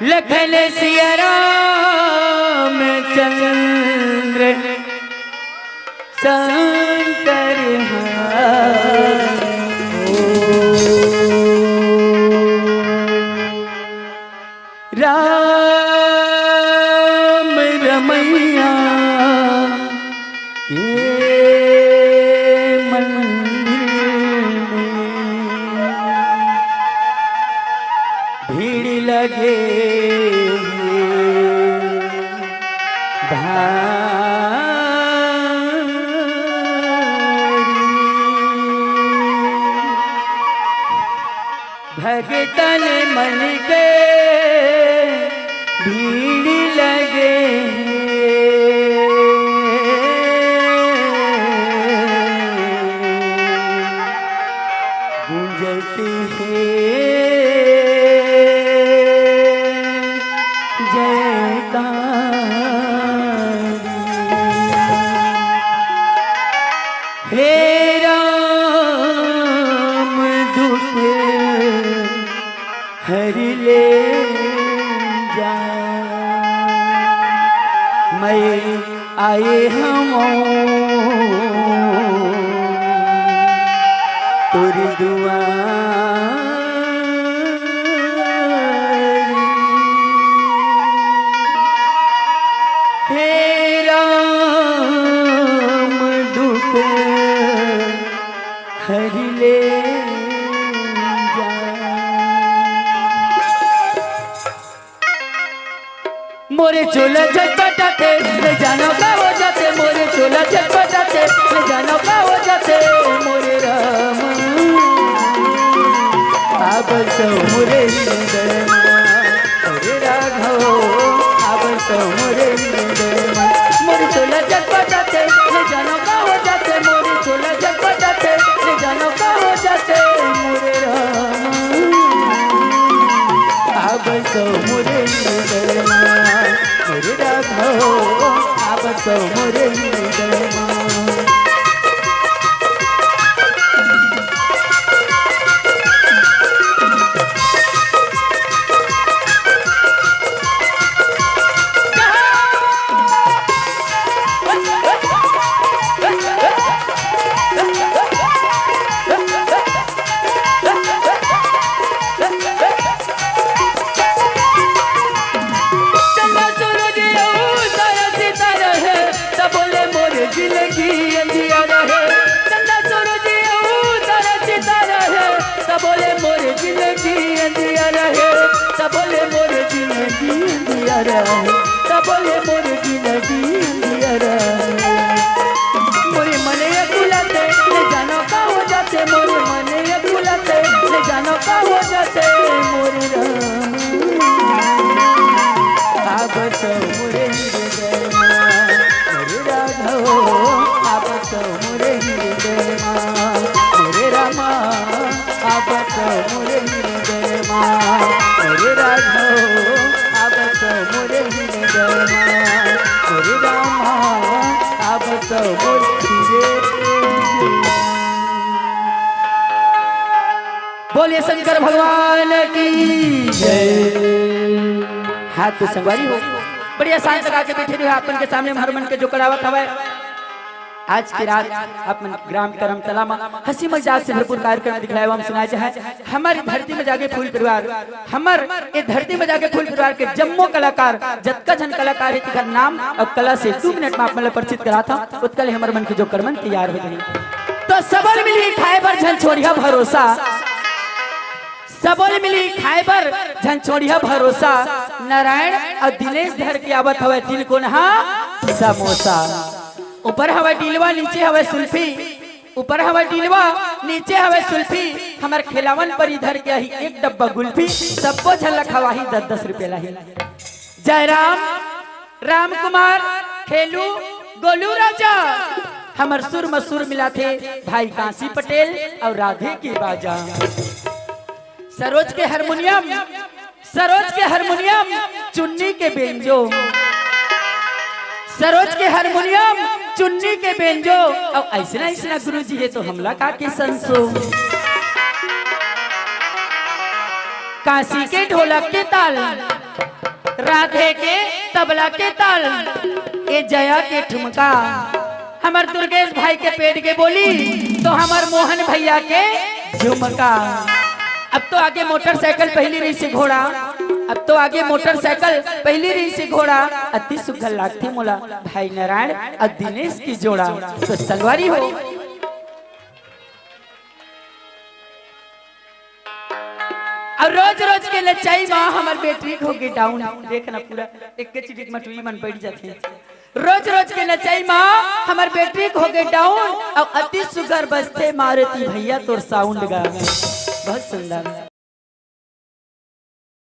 लखन सिया राम चंद्र शंकर राम रमैया के मंदिर में भीड़ लगे भगतन मन के भीड़ लगे गूंजती है जयकार हे राम दुख हरि ले जा मैं आए हम तुरी दुआ हे राम दुख हरि ले मोरे चोला झटपटाते ले जानो का हो जाते मोरे चोला झटपटाते ले जानो का हो जाते मोरे राम अब तो मोरे इंद्रमा मोरे राघव अब तो मोरे इंद्रमा मोरे चोला झटपटाते ले जानो का हो जाते मोरे चोला झटपटाते ले जानो का हो जाते मोरे राम अब तो मोरे इंद्रमा मोरे राघव अब तो मोरे इंद्रमा बोले मोरे जिंदगी अंधिया रहे तब बोले मोरे जिंदगी अंधिया रहे तब बोले मोरे जिंदगी अंधिया रहे मोरे मने अकुलते ले जानो का हो जाते मोरे मने अकुलते ले जानो का हो जाते मोरे अब तो मोरे हृदयमा मोरे राघव अब तो मोरे हृदयमा मोरे रामा अब तो मोरे हृदयमा मोरे राघव अब तो मोरे हृदयमा मोरे रामा अब तो मोरे बोलिए शंकर भगवान की जय। हाथ तो संगवारी हो बढ़िया शांत लगा के बैठे रहो अपन के सामने हरमन के जो करावत हवा आज की रात अपन ग्राम करमतला में हंसी मजाक से भरपूर कार्यक्रम दिखलाया हम सुनाए है हमारी धरती में जाके फूल परिवार हमार ये धरती में जाके फूल परिवार के जम्मो कलाकार जतका जन कलाकार है तिकर नाम और कला से 2 मिनट में आप मतलब परिचित करा था उत्कल हमर मन के जो करमन तैयार हो गई तो सबल मिली खाए पर झन छोड़िया भरोसा सबल मिली खाए पर झन छोड़िया भरोसा नारायण और दिनेश धर के आवत हवे तिल को नहा समोसा ऊपर हवा डीलवा नीचे हवा सुल्फी ऊपर हवा डीलवा नीचे हवा सुल्फी हमार खिलावन पर इधर के ही एक डब्बा गुल्फी सबको झलक हवाही 10-10 रुपए लाही जयराम राम कुमार खेलू गोलू राजा हमार सुर मसूर मिला थे भाई कांसी पटेल और राधे की बाजा सरोज के हारमोनियम चुन्नी के बेंजो सरोज के हारमोनियम चुन्नी के बेंजो और ऐसा ऐसा गुरु जी है तो हमला का के संसो काशी के ढोलक के ताल राधे के तबला के ताल, ए जया के ठुमका, हमार दुर्गेश भाई के पेट के बोली तो हमार मोहन भैया के झुमका। अब तो आगे मोटरसाइकिल पहली रही से घोड़ा, अब तो आगे मोटरसाइकिल पहली रही से घोड़ा, अति सुखल लागती मोला भाई नारायण और दिनेश की जोड़ा। तो सलवारी हो और रोज रोज के लचाई माँ हमार बैटरी हो गई डाउन, देखना पूरा एक के चिटिक मटुई मन बैठ जाती है। रोज रोज के नचाई माँ हमार बैटरी हो गए डाउन और अति सुगर बजते मारती भैया तोर साउंड गा, बहुत सुंदर।